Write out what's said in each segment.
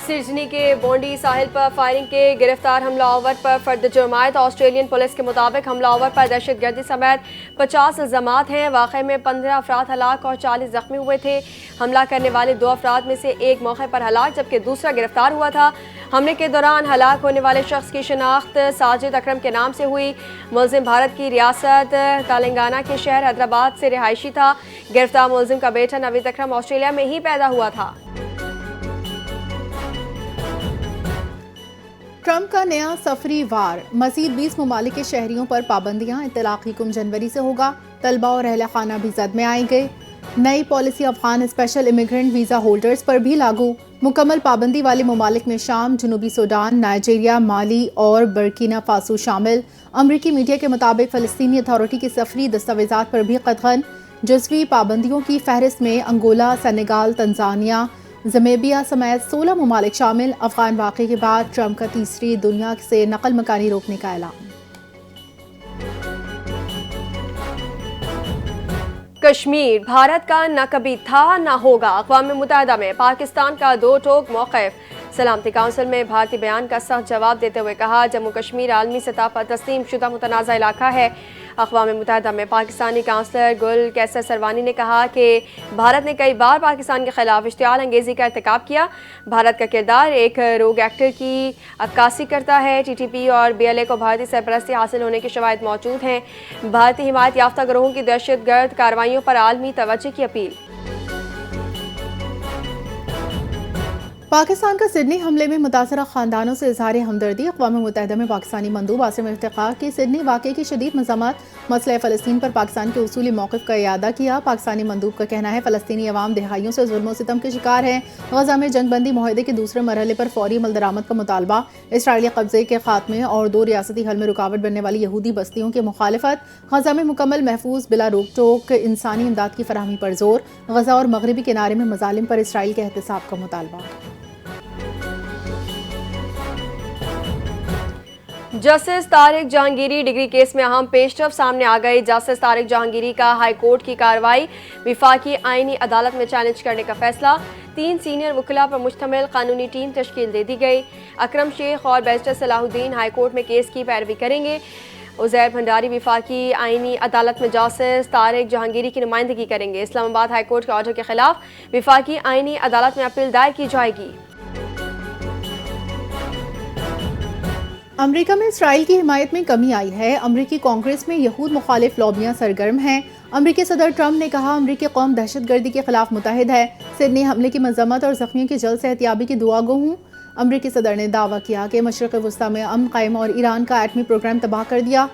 Sydney کے بونڈی ساحل پر firing کے گرفتار حملہ آور پر فرد جرمائت۔ آسٹریلین پولیس کے مطابق حملہ آور پر دہشت گردی سمیت 50 الزامات ہیں۔ واقعے میں 15 افراد ہلاک اور 40 زخمی ہوئے تھے۔ حملہ کرنے والے 2 افراد میں سے ایک موقع پر ہلاک جبکہ دوسرا گرفتار ہوا تھا۔ حملے کے دوران ہلاک ہونے والے شخص کی شناخت ساجد اکرم کے نام سے ہوئی۔ ملزم بھارت کی ریاست تلنگانہ کے شہر حیدرآباد سے رہائشی تھا۔ گرفتار ملزم کا بیٹا نوید اکرم آسٹریلیا میں ہی پیدا ہوا تھا۔ ٹرمپ کا نیا سفری وار، مزید 20 ممالک کے شہریوں پر پابندیاں، اطلاق حکم جنوری سے ہوگا۔ طلبہ اور اہل خانہ بھی زد میں آئیں گے۔ نئی policy Afghan special immigrant visa holders پر بھی لاگو۔ مکمل پابندی والے ممالک میں شام، جنوبی سوڈان، نائجیریا، مالی اور برکینا فاسو شامل۔ امریکی میڈیا کے مطابق فلسطینی اتھارٹی کی سفری دستاویزات پر بھی قدغن۔ جزوی پابندیوں کی فہرست میں انگولا، سینیگال، تنزانیہ، زمیبیا سمیت 16 ممالک شامل۔ افغان واقعے کے بعد ٹرمپ کا تیسری دنیا سے نقل مکانی روکنے کا اعلان۔ کشمیر بھارت کا نہ کبھی تھا نہ ہوگا۔ اقوام متحدہ میں پاکستان کا 2 ٹوک موقف۔ سلامتی کونسل میں بھارتی بیان کا سخت جواب دیتے ہوئے کہا، جموں کشمیر عالمی سطح پر تسلیم شدہ متنازع علاقہ ہے۔ اقوام متحدہ میں پاکستانی کونسلر گل کیسر سروانی نے کہا کہ بھارت نے کئی بار پاکستان کے خلاف اشتعال انگیزی کا ارتکاب کیا۔ بھارت کا کردار ایک روگ ایکٹر کی عکاسی کرتا ہے۔ ٹی ٹی پی اور بی ایل اے کو بھارتی سرپرستی حاصل ہونے کے شواہد موجود ہیں۔ بھارتی حمایت یافتہ گروہوں کی دہشت گرد کارروائیوں پر عالمی توجہ کی اپیل۔ پاکستان کا سڈنی حملے میں متاثرہ خاندانوں سے اظہار ہمدردی۔ اقوام متحدہ میں پاکستانی مندوب عاصم ارتقا کی سڈنی واقعے کی شدید مذمت۔ مسئلہ فلسطین پر پاکستان کے اصولی موقف کا اعادہ کیا۔ پاکستانی مندوب کا کہنا ہے فلسطینی عوام دہائیوں سے ظلم و ستم کے شکار ہیں۔ غزہ میں جنگ بندی معاہدے کے دوسرے مرحلے پر فوری عمل درآمد کا مطالبہ۔ اسرائیلی قبضے کے خاتمے اور 2 ریاستی حل میں رکاوٹ بننے والی یہودی بستیوں کی مخالفت۔ غزہ میں مکمل محفوظ بلا روک ٹوک انسانی امداد کی فراہمی پر زور۔ غزہ اور مغربی کنارے میں مظالم پر اسرائیل کے احتساب کا مطالبہ۔ Justice Tariq Jahangiri degree case میں اہم پیش رفت سامنے آ گئی۔ جسٹس طارق جہانگیری کا ہائی کورٹ کی کارروائی وفاقی آئینی عدالت میں چیلنج کرنے کا فیصلہ۔ 3 سینئر وکلاء پر مشتمل قانونی ٹیم تشکیل دے دی گئی۔ اکرم شیخ اور بیرسٹر صلاح الدین ہائی کورٹ میں کیس کی پیروی کریں گے۔ عزیر بھنڈاری وفاقی آئینی عدالت میں جسٹس طارق جہانگیری کی نمائندگی کریں گے۔ اسلام آباد ہائی کورٹ کے آرڈر کے خلاف وفاقی آئینی عدالت میں اپیل دائر کی جائے گی۔ امریکہ میں اسرائیل کی حمایت میں کمی آئی ہے۔ امریکی کانگریس میں یہود مخالف لابیاں سرگرم ہیں۔ امریکی صدر ٹرمپ نے کہا امریکی قوم دہشت گردی کے خلاف متحد ہے۔ سڈنی حملے کی مذمت اور زخمیوں کی جلد صحتیابی کی دعا گو ہوں۔ امریکی صدر نے دعویٰ کیا کہ مشرق وسطیٰ میں امن قائم اور ایران کا ایٹمی پروگرام تباہ کر دیا۔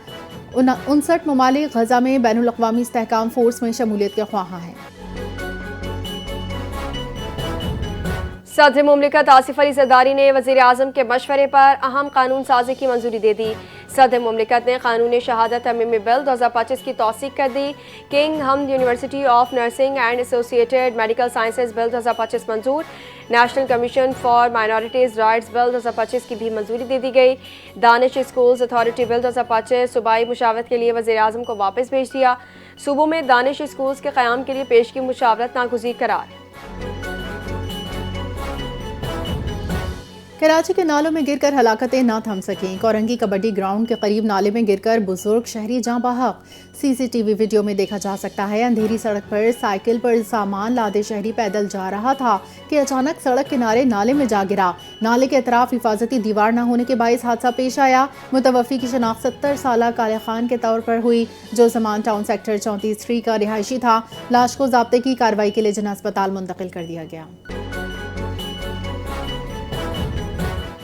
59 ممالک غزہ میں بین الاقوامی استحکام فورس میں شمولیت کے خواہاں ہیں۔ صدر مملکت آصف علی زرداری نے وزیر اعظم کے مشورے پر اہم قانون سازی کی منظوری دے دی۔ صدر مملکت نے قانون شہادت ترمیمی بل 2025 کی توثیق کر دی۔ King Hamad University of Nursing and Associated Medical Sciences Bill 2025 منظور۔ National Commission for Minorities Rights Bill 2025 کی بھی منظوری دے دی گئی۔ دانش اسکولز اتھارٹی بل 2025 صوبائی مشاورت کے لیے وزیر اعظم کو واپس بھیج دیا۔ صوبوں میں دانش اسکولز کے قیام کے لیے پیش کی مشاورت ناگزیر قرار۔ کراچی کے نالوں میں گر کر ہلاکتیں نہ تھم سکیں۔ کورنگی کبڈی گراؤنڈ کے قریب نالے میں گر کر بزرگ شہری جاں بحق۔ سی سی ٹی وی ویڈیو میں دیکھا جا سکتا ہے اندھیری سڑک پر سائیکل پر سامان لادے شہری پیدل جا رہا تھا کہ اچانک سڑک کنارے نالے میں جا گرا۔ نالے کے اطراف حفاظتی دیوار نہ ہونے کے باعث حادثہ پیش آیا۔ متوفی کی شناخت 70 سالہ کالے خان کے طور پر ہوئی جو زمان ٹاؤن سیکٹر 34 کا رہائشی تھا۔ لاش کو ضابطے کی کارروائی کے لیے جناح اسپتال منتقل کر دیا گیا۔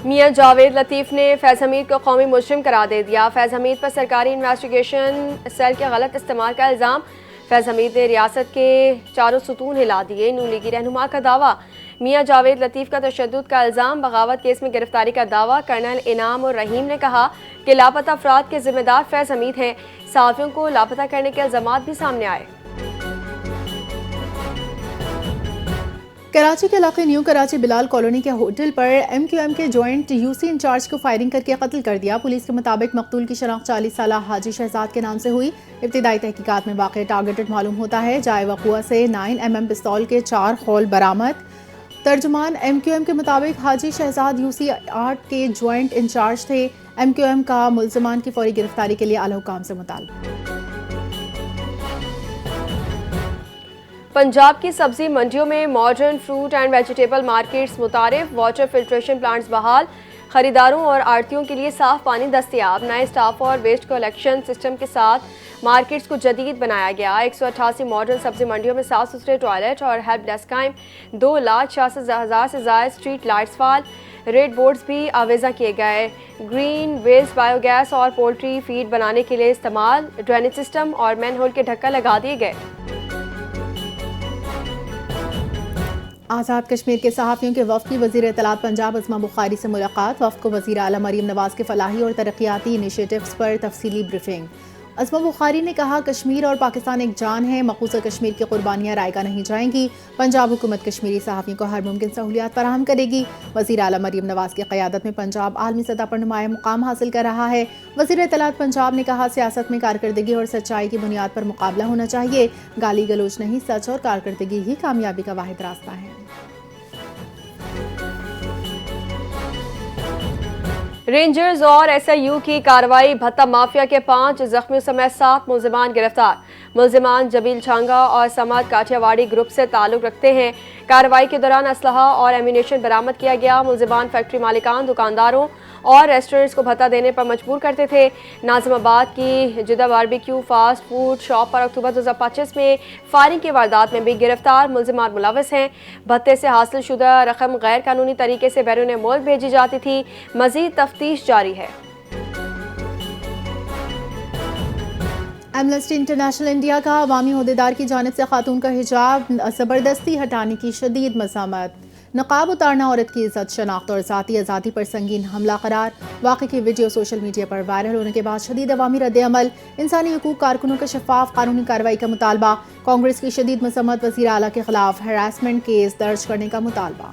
میاں جاوید لطیف نے فیض حمید کو قومی مجرم قرار دے دیا۔ فیض حمید پر سرکاری انویسٹیگیشن سیل کے غلط استعمال کا الزام۔ فیض حمید نے ریاست کے چاروں ستون ہلا دیے۔ نون لیگی رہنما کا دعویٰ۔ میاں جاوید لطیف کا تشدد کا الزام، بغاوت کیس میں گرفتاری کا دعویٰ۔ کرنل انعام الرحیم نے کہا کہ لاپتہ افراد کے ذمہ دار فیض حمید ہیں۔ صحافیوں کو لاپتہ کرنے کے الزامات بھی سامنے آئے۔ کراچی کے علاقے نیو کراچی بلال کالونی کے ہوٹل پر ایم کیو ایم کے جوائنٹ یو سی انچارج کو فائرنگ کر کے قتل کر دیا۔ پولیس کے مطابق مقتول کی شناخت 40 سالہ حاجی شہزاد کے نام سے ہوئی۔ ابتدائی تحقیقات میں واقع ٹارگیٹڈ معلوم ہوتا ہے۔ جائے وقوع سے 9 mm پستول کے 4 خول برآمد۔ ترجمان ایم کیو ایم کے مطابق حاجی شہزاد یوسی 8 کے جوائنٹ انچارج تھے. ایم کیو ایم کا ملزمان کی فوری گرفتاری کے لیے اعلی حکام سے مطالبہ. پنجاب کی سبزی منڈیوں میں modern fruit and vegetable markets متعارف. واٹر فلٹریشن پلانٹس بحال. خریداروں اور آڑھتیوں کے لیے صاف پانی دستیاب. نئے سٹاف اور ویسٹ کلیکشن سسٹم کے ساتھ مارکیٹس کو جدید بنایا گیا. 188 ماڈرن سبزی منڈیوں میں صاف ستھرے ٹوائلٹ اور ہیلپ ڈیسک قائم. 2,66,000 سے زائد اسٹریٹ لائٹس فعال. ریڈ بورڈز بھی آویزاں کیے گئے. گرین ویسٹ بایو گیس اور پولٹری فیڈ بنانے کے لیے استعمال. ڈرینیج سسٹم اور مین ہول کے ڈھکن لگا دیے گئے. آزاد کشمیر کے صحافیوں کے وفد کی وزیر اطلاعات پنجاب عظمہ بخاری سے ملاقات. وفد کو وزیر اعلیٰ مریم نواز کے فلاحی اور ترقیاتی انیشیٹوز پر تفصیلی بریفنگ. عظمہ بخاری نے کہا کشمیر اور پاکستان ایک جان ہے. مقبوضہ کشمیر کی قربانیاں رائگاں نہیں جائیں گی. پنجاب حکومت کشمیری صحافیوں کو ہر ممکن سہولیات فراہم کرے گی. وزیر اعلیٰ مریم نواز کی قیادت میں پنجاب عالمی سطح پر نمایاں مقام حاصل کر رہا ہے. وزیر اطلاعات پنجاب نے کہا سیاست میں کارکردگی اور سچائی کی بنیاد پر مقابلہ ہونا چاہیے. گالی گلوچ نہیں، سچ اور کارکردگی ہی کامیابی کا واحد راستہ ہے. رینجرز اور ایس آئی یو کی کارروائی. بھتہ مافیا کے 5 زخمیوں سمیت 7 ملزمان گرفتار. ملزمان جبیل چھانگا اور سماد کاٹھیاواڑی گروپ سے تعلق رکھتے ہیں. کارروائی کے دوران اسلحہ اور ایمونیشن برآمد کیا گیا. ملزمان فیکٹری مالکان، دکانداروں اور ریسٹورنٹس کو بھتہ دینے پر مجبور کرتے تھے. ناظم آباد کی Jeddah barbecue fast food shop پر اکتوبر 2025 میں فائرنگ کی واردات میں بھی گرفتار ملزمان ملوث ہیں. بھتے سے حاصل شدہ رقم غیر قانونی طریقے سے بیرون ملک بھیجی جاتی تھی. مزید تفتیش جاری ہے. ایمنسٹی انٹرنیشنل انڈیا کا عوامی عہدیدار کی جانب سے خاتون کا حجاب زبردستی ہٹانے کی شدید مذمت. نقاب اتارنا عورت کی عزت، شناخت اور ذاتی آزادی پر سنگین حملہ قرار. واقعے کی ویڈیو سوشل میڈیا پر وائرل ہونے کے بعد شدید عوامی رد عمل. انسانی حقوق کارکنوں کا شفاف قانونی کارروائی کا مطالبہ. کانگریس کی شدید مذمت. وزیر اعلیٰ کے خلاف ہراسمنٹ کیس درج کرنے کا مطالبہ.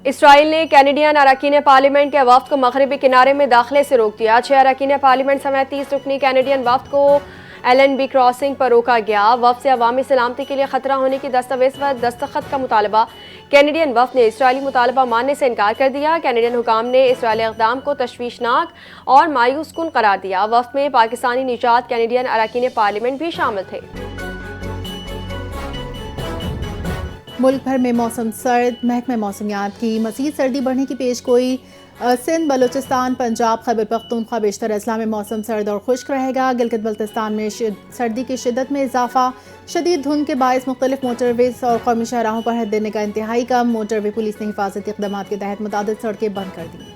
اسرائیل نے کینیڈین اراکین پارلیمنٹ کے وفد کو مغربی کنارے میں داخلے سے روک دیا. 6 اراکین پارلیمنٹ سمیت 30 رکنی کینیڈین وفد کو ایل این بی کراسنگ پر روکا گیا. وفد سے عوامی سلامتی کے لیے خطرہ ہونے کی دستاویز پر دستخط کا مطالبہ. کینیڈین وفد نے اسرائیلی مطالبہ ماننے سے انکار کر دیا. کینیڈین حکام نے اسرائیلی اقدام کو تشویشناک اور مایوس کن قرار دیا. وفد میں پاکستانی نژاد کینیڈین اراکین پارلیمنٹ بھی شامل تھے. ملک بھر میں موسم سرد. محکمہ موسمیات کی مزید سردی بڑھنے کی پیش گوئی. سندھ، بلوچستان، پنجاب، خیبر پختونخوا بیشتر اضلاع میں موسم سرد اور خشک رہے گا. گلگت بلتستان میں سردی کی شدت میں اضافہ. شدید دھند کے باعث مختلف موٹر ویز اور قومی شاہراہوں پر حد دینے کا انتہائی کم. موٹر وے پولیس نے حفاظتی اقدامات کے تحت متعدد سڑکیں بند کر دیں.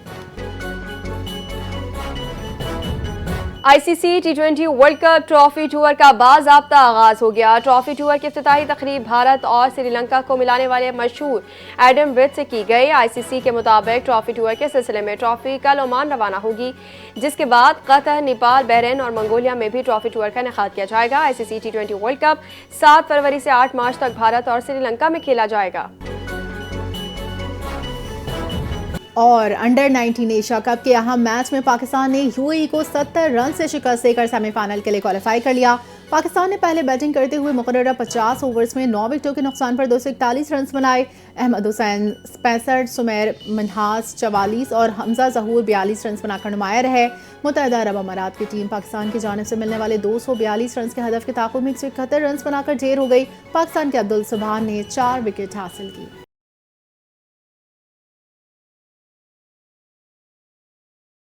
آئی سی سی T20 world cup trophy tour کا باضابطہ آغاز ہو گیا. ٹرافی ٹور کی افتتاحی تقریب بھارت اور سری لنکا کو ملانے والے مشہور ایڈم وڈ سے کی گئی. آئی سی سی کے مطابق ٹرافی ٹور کے سلسلے میں ٹرافی کل عمان روانہ ہوگی، جس کے بعد قطر، نیپال، بحرین اور منگولیا میں بھی ٹرافی ٹور کا انعقاد کیا جائے گا. آئی سی سی T20 ورلڈ کپ 7 فروری سے 8 مارچ تک بھارت اور سری لنکا میں کھیلا جائے گا. اور انڈر 19 ایشیا کپ کے اہم میچ میں پاکستان نے یو اے ای کو 70 رن سے شکست دے کر سیمی فائنل کے لیے کوالیفائی کر لیا. پاکستان نے پہلے بیٹنگ کرتے ہوئے مقررہ 50 اوورز میں 9 وکٹوں کے نقصان پر 241 رنز بنائے. احمد حسین 65، سمیر منہاس 44 اور حمزہ ظہور 42 رنز بنا کر نمایاں رہے. متحدہ عرب امارات کی ٹیم پاکستان کی جانب سے ملنے والے 242 رنز کے ہدف کے تعاقب میں 171 رنز بنا کر ڈھیر ہو گئی. پاکستان کے عبدالسبحان نے 4 وکٹ حاصل کی.